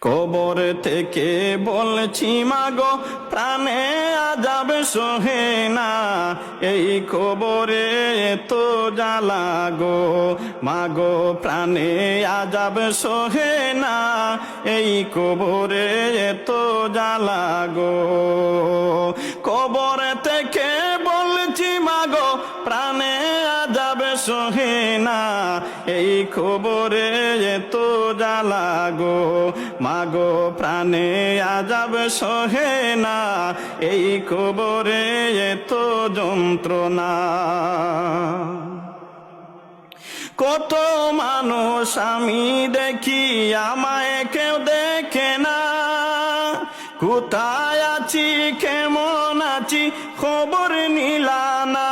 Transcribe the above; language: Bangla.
কবর থেকে বলছি মাগো প্রাণে আযাব সহে না, এই কবরে তো জ্বালা গো মাগো প্রাণে আযাব সহে না, এই কবরে তো জ্বালা গো। কবর থেকে বলছি মাগো প্রাণে আযাব সহে না, এই কবরে তো জ্বালা গো মাগো প্রাণে আযাব সহে না, এই কবরে তো যন্ত্রণা। কত মানুষ আমি দেখি আমায় কেউ দেখে না, কোথায় আছি কেমন আছি খবর নিলা না,